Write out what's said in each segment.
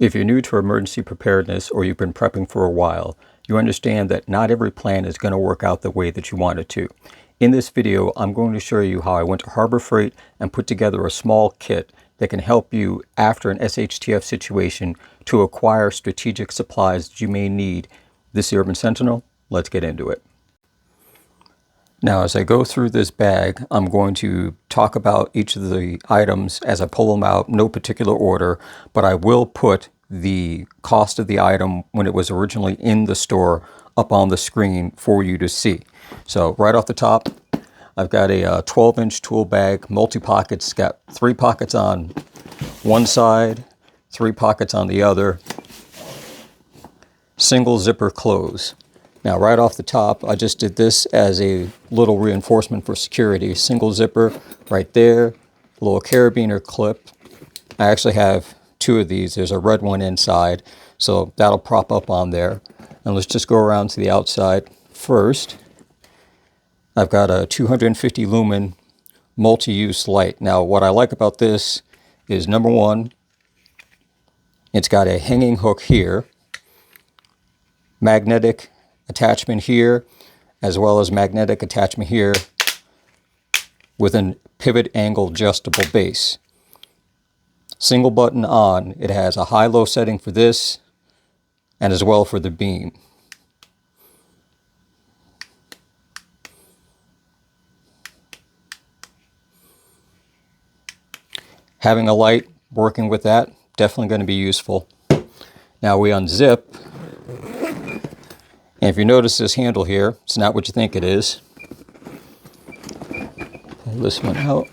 If you're new to emergency preparedness or you've been prepping for a while, you understand that not every plan is going to work out the way that you want it to. In this video, I'm going to show you how I went to Harbor Freight and put together a small kit that can help you after an SHTF situation to acquire strategic supplies that you may need. This is the Urban Sentinel. Let's get into it. Now, as I go through this bag, I'm going to talk about each of the items as I pull them out, no particular order, but I will put the cost of the item when it was originally in the store up on the screen for you to see. So right off the top, I've got a 12-inch tool bag, multi-pockets. It's got 3 pockets on one side, 3 pockets on the other, single zipper close. Now, right off the top, I just did this as a little reinforcement for security. Single zipper right there, a little carabiner clip. I actually have 2 of these. There's a red one inside, so that'll prop up on there. And let's just go around to the outside first. I've got a 250 lumen multi-use light. Now, what I like about this is, number one, it's got a hanging hook here, magnetic attachment here, as well as magnetic attachment here with a pivot angle adjustable base. Single button on. It has a high-low setting for this and as well for the beam. Having a light working with that, definitely going to be useful. Now we unzip. And if you notice this handle here, it's not what you think it is. Pull this one out.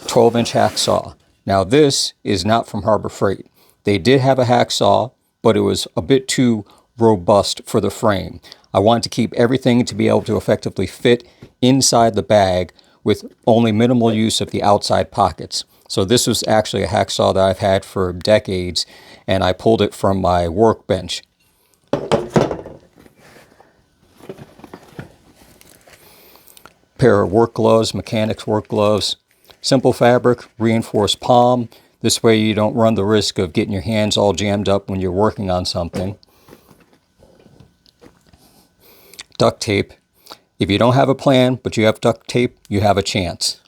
12-inch hacksaw. Now this is not from Harbor Freight. They did have a hacksaw, but it was a bit too robust for the frame. I wanted to keep everything to be able to effectively fit inside the bag with only minimal use of the outside pockets. So this was actually a hacksaw that I've had for decades, and I pulled it from my workbench. Pair of work gloves, mechanics work gloves, simple fabric, reinforced palm. This way you don't run the risk of getting your hands all jammed up when you're working on something. Duct tape. If you don't have a plan, but you have duct tape, you have a chance.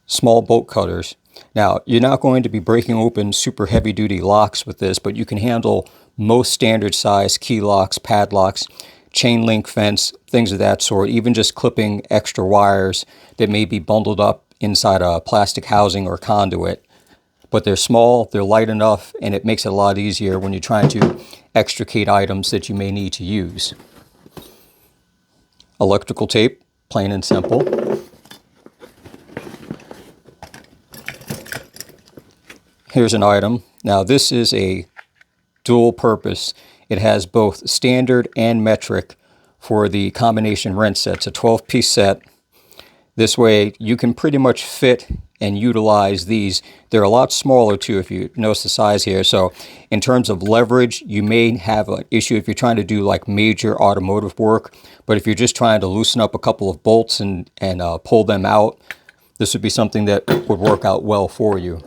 Small bolt cutters. Now, you're not going to be breaking open super heavy-duty locks with this, but you can handle most standard size key locks, padlocks, chain link fence, things of that sort, even just clipping extra wires that may be bundled up inside a plastic housing or conduit. But they're small, they're light enough, and it makes it a lot easier when you're trying to extricate items that you may need to use. Electrical tape, plain and simple. Here's an item. Now this is a dual purpose. It has both standard and metric for the combination wrench set. It's a 12-piece set. This way you can pretty much fit and utilize these. They're a lot smaller too, if you notice the size here. So in terms of leverage, you may have an issue if you're trying to do like major automotive work. But if you're just trying to loosen up a couple of bolts and pull them out, this would be something that would work out well for you.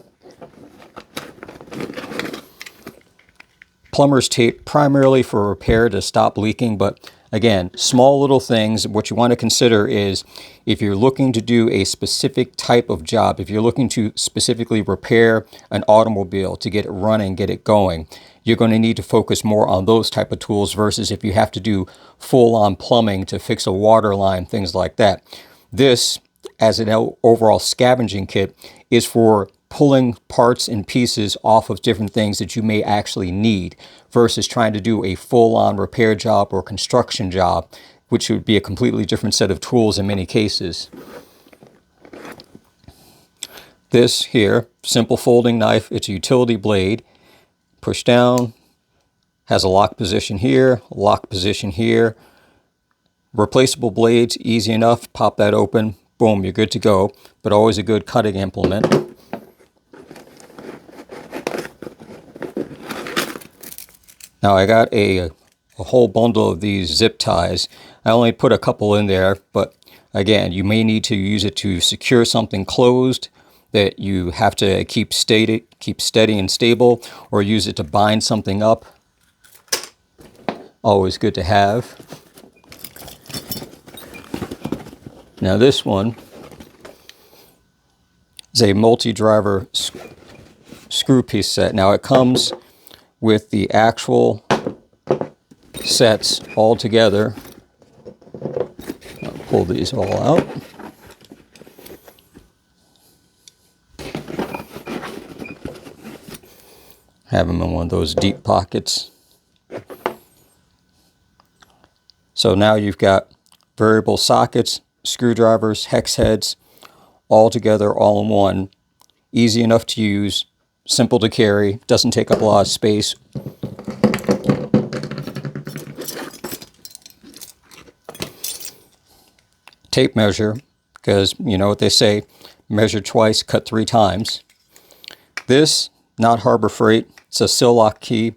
Plumber's tape, primarily for repair to stop leaking, but again, small little things. What you want to consider is if you're looking to do a specific type of job, if you're looking to specifically repair an automobile to get it running, get it going, you're going to need to focus more on those type of tools versus if you have to do full-on plumbing to fix a water line, things like that. This, as an overall scavenging kit, is for pulling parts and pieces off of different things that you may actually need versus trying to do a full-on repair job or construction job, which would be a completely different set of tools in many cases. This here, simple folding knife, it's a utility blade. Push down, has a lock position here, lock position here. Replaceable blades, easy enough, pop that open, boom, you're good to go, but always a good cutting implement. Now I got a a whole bundle of these zip ties. I only put a couple in there, but again, you may need to use it to secure something closed that you have to keep steady and stable, or use it to bind something up. Always good to have. Now this one is a multi-driver screw piece set. Now it comes with the actual sets all together. I'll pull these all out. Have them in one of those deep pockets. So now you've got variable sockets, screwdrivers, hex heads, all together, all in one. Easy enough to use, simple to carry, doesn't take up a lot of space. Tape measure, because you know what they say, measure twice, cut 3 times. This, not Harbor Freight, it's a sill lock key.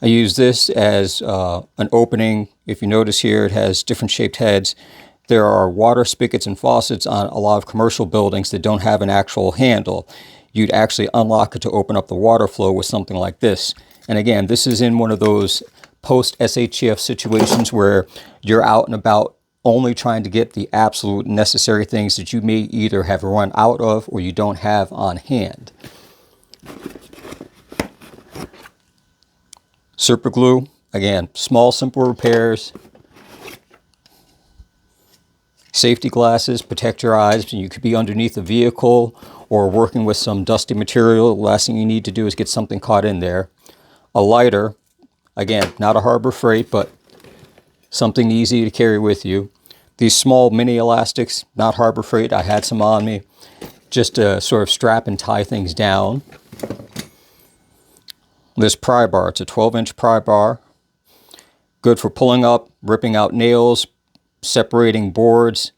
I use this as an opening. If you notice here, it has different shaped heads. There are water spigots and faucets on a lot of commercial buildings that don't have an actual handle. You'd actually unlock it to open up the water flow with something like this. And again, this is in one of those post-SHTF situations where you're out and about only trying to get the absolute necessary things that you may either have run out of or you don't have on hand. Super glue, again, small, simple repairs. Safety glasses, protect your eyes. You could be underneath a vehicle or working with some dusty material. The last thing you need to do is get something caught in there. A lighter, again, not a Harbor Freight, but something easy to carry with you. These small mini elastics, not Harbor Freight, I had some on me, just to sort of strap and tie things down. This pry bar, it's a 12-inch pry bar. Good for pulling up, ripping out nails, separating boards,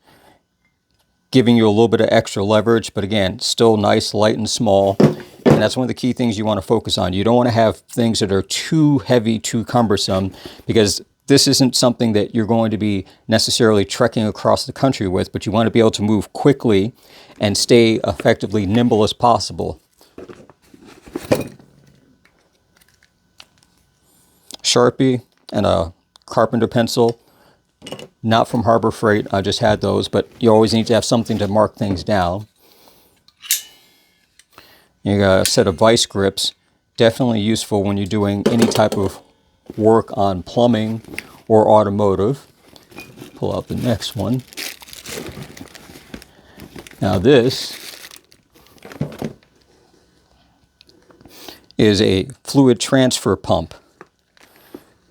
giving you a little bit of extra leverage, but again, still nice, light, and small. And that's one of the key things you want to focus on. You don't want to have things that are too heavy, too cumbersome, because this isn't something that you're going to be necessarily trekking across the country with, but you want to be able to move quickly and stay effectively nimble as possible. Sharpie and a carpenter pencil, not from Harbor Freight, I just had those, but you always need to have something to mark things down. You got a set of vice grips, definitely useful when you're doing any type of work on plumbing or automotive. Pull out the next one. Now this is a fluid transfer pump.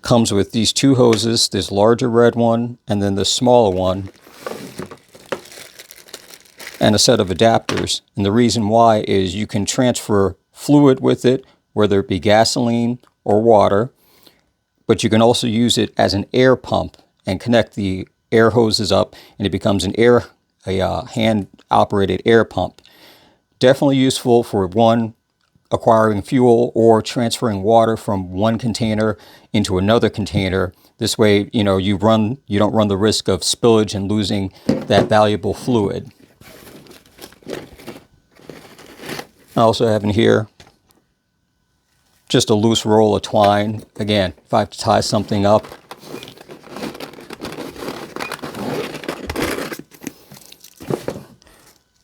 Comes with these 2 hoses, this larger red one and then the smaller one, and a set of adapters. And the reason why is you can transfer fluid with it, whether it be gasoline or water, but you can also use it as an air pump and connect the air hoses up and it becomes a hand-operated air pump. Definitely useful for acquiring fuel or transferring water from one container into another container. This way, you don't run the risk of spillage and losing that valuable fluid. I also have in here just a loose roll of twine. Again, if I have to tie something up.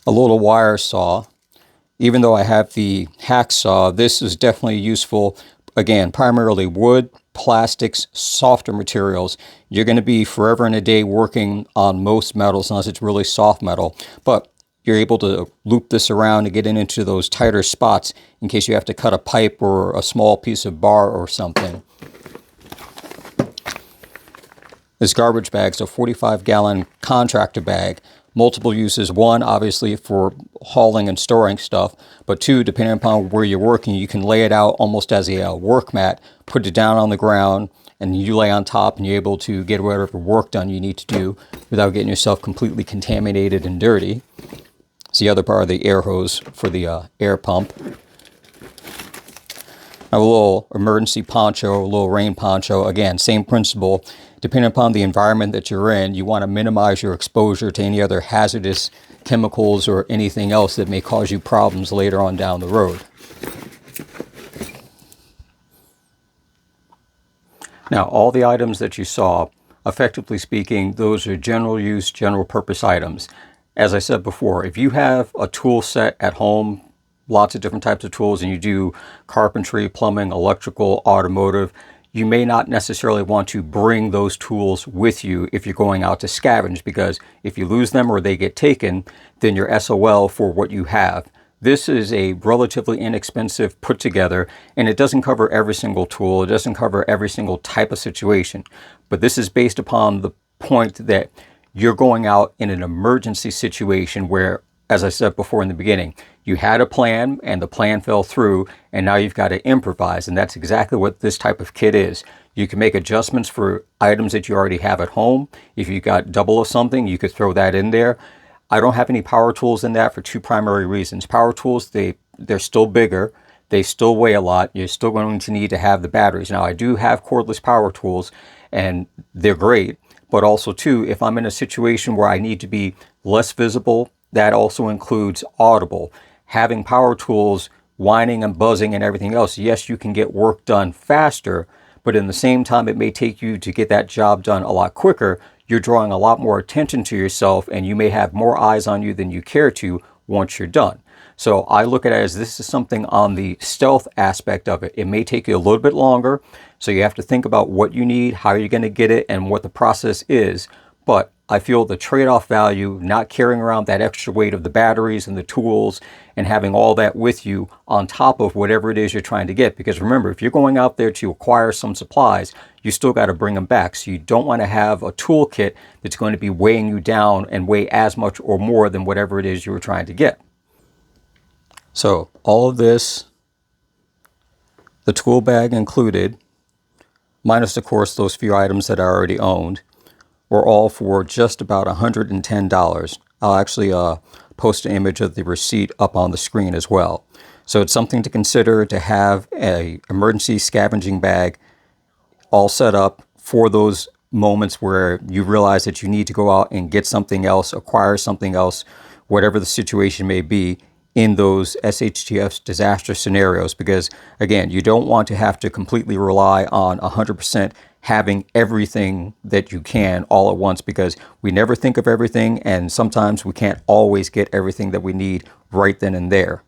A little wire saw. Even though I have the hacksaw, this is definitely useful. Again, primarily wood, plastics, softer materials. You're going to be forever and a day working on most metals unless it's really soft metal. But you're able to loop this around to get into those tighter spots in case you have to cut a pipe or a small piece of bar or something. This garbage bag is a 45-gallon contractor bag. Multiple uses. 1, obviously for hauling and storing stuff, but 2, depending upon where you're working, you can lay it out almost as a work mat, put it down on the ground, and you lay on top and you're able to get whatever work done you need to do without getting yourself completely contaminated and dirty. It's the other part of the air hose for the air pump. A little emergency poncho, a little rain poncho, again, same principle. Depending upon the environment that you're in, you want to minimize your exposure to any other hazardous chemicals or anything else that may cause you problems later on down the road. Now, all the items that you saw, effectively speaking, those are general use, general purpose items. As I said before, if you have a tool set at home, lots of different types of tools, and you do carpentry, plumbing, electrical, automotive, you may not necessarily want to bring those tools with you if you're going out to scavenge, because if you lose them or they get taken, then you're SOL for what you have. This is a relatively inexpensive put together, and it doesn't cover every single tool. It doesn't cover every single type of situation, but this is based upon the point that you're going out in an emergency situation where, as I said before in the beginning, you had a plan and the plan fell through, and now you've got to improvise. And that's exactly what this type of kit is. You can make adjustments for items that you already have at home. If you got double of something, you could throw that in there. I don't have any power tools in that for two primary reasons. Power tools, they're still bigger. They still weigh a lot. You're still going to need to have the batteries. Now, I do have cordless power tools, and they're great. But also, too, if I'm in a situation where I need to be less visible, that also includes audible. Having power tools, whining and buzzing and everything else, yes, you can get work done faster, but in the same time, it may take you to get that job done a lot quicker. You're drawing a lot more attention to yourself, and you may have more eyes on you than you care to once you're done. So I look at it as this is something on the stealth aspect of it. It may take you a little bit longer, so you have to think about what you need, how you're going to get it, and what the process is. But I feel the trade-off value, not carrying around that extra weight of the batteries and the tools and having all that with you on top of whatever it is you're trying to get. Because remember, if you're going out there to acquire some supplies, you still got to bring them back. So you don't want to have a toolkit that's going to be weighing you down and weigh as much or more than whatever it is you were trying to get. So all of this, the tool bag included, minus of course those few items that I already owned, were all for just about $110. I'll actually post an image of the receipt up on the screen as well. So it's something to consider to have an emergency scavenging bag all set up for those moments where you realize that you need to go out and get something else, acquire something else, whatever the situation may be, in those SHTF disaster scenarios. Because again, you don't want to have to completely rely on 100% having everything that you can all at once, because we never think of everything, and sometimes we can't always get everything that we need right then and there.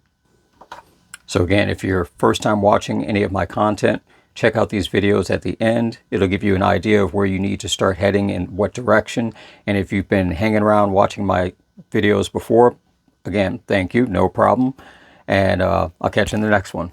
So again, if you're first time watching any of my content, check out these videos at the end. It'll give you an idea of where you need to start heading and what direction. And if you've been hanging around watching my videos before, again, thank you, no problem. And I'll catch you in the next one.